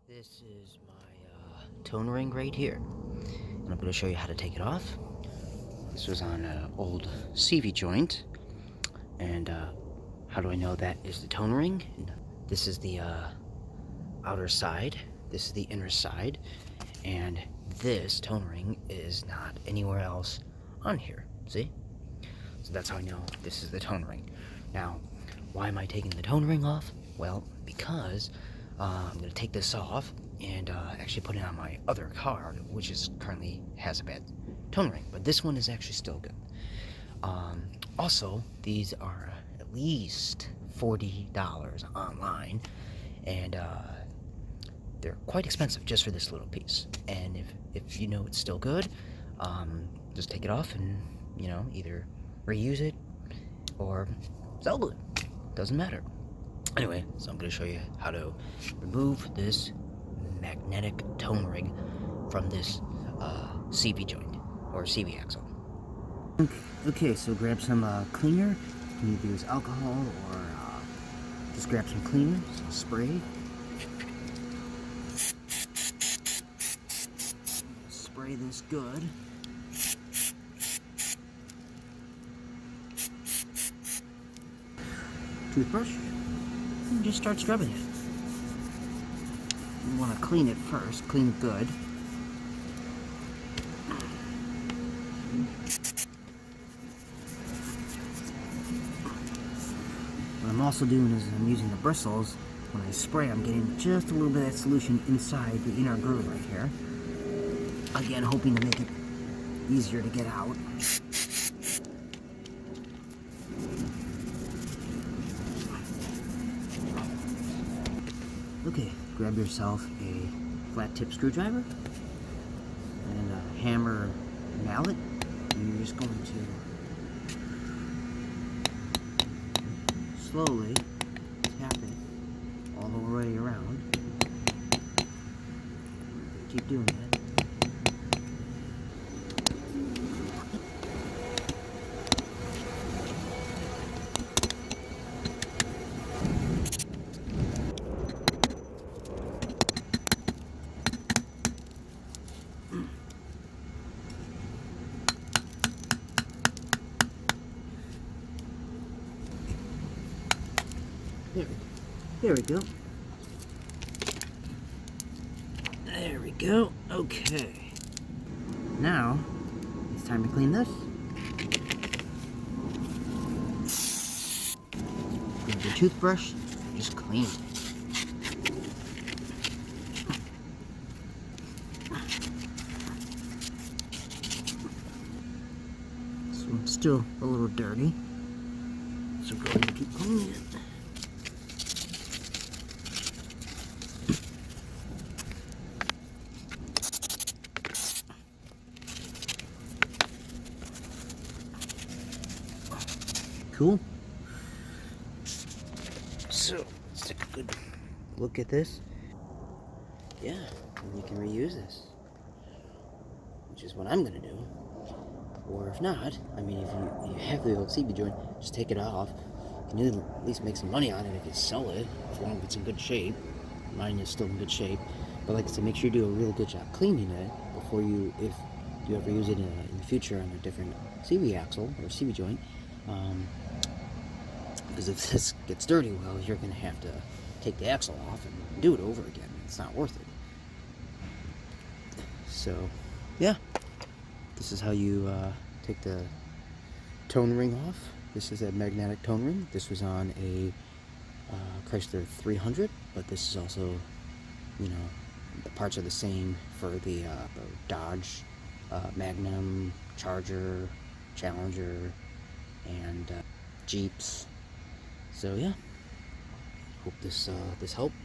This is my tone ring right here, and I'm going to show you how to take it off. This was on an old CV joint, and how do I know that is the tone ring? This is the outer side, this is the inner side, and this tone ring is not anywhere else on here, see? So that's how I know this is the tone ring. Now, why am I taking the tone ring off? Well, because I'm going to take this off and actually put it on my other car, which is currently has a bad tone ring, but this one is actually still good. Also, these are at least $40 online, and they're quite expensive just for this little piece. And if you know it's still good, just take it off and, you know, either reuse it or sell it. Doesn't matter. Anyway, so I'm going to show you how to remove this magnetic tone ring from this CV joint or CV axle. Okay, so grab some cleaner. You can either use alcohol or just grab some cleaner, some spray. Spray this good. Toothbrush, and just start scrubbing it. You want to clean it first, clean it good. What I'm also doing is I'm using the bristles. When I spray, I'm getting just a little bit of that solution inside the inner groove right here. Again, hoping to make it easier to get out. Okay, grab yourself a flat tip screwdriver and a hammer mallet, and you're just going to slowly tap it all the way around. Keep doing that. There we go. There we go. Okay. Now, it's time to clean this. Grab your toothbrush, just clean it. This one's still a little dirty, so go ahead and keep cleaning it. Cool. So let's take a good look at this. Yeah, and you can reuse this, which is what I'm gonna do. Or if not, I mean, if you have the old CB joint, just take it off. You can at least make some money on it if you sell it, as long as it's in good shape. Mine is still in good shape. But like I said, make sure you do a real good job cleaning it before you, if you ever use it in the future on a different CV axle or CV joint. Because if this gets dirty, well, you're going to have to take the axle off and do it over again. It's not worth it. So, yeah. This is how you take the tone ring off. This is a magnetic tone ring. This was on a Chrysler 300, but this is also, you know, the parts are the same for the Dodge Magnum, Charger, Challenger, and Jeeps. So yeah, hope this helped.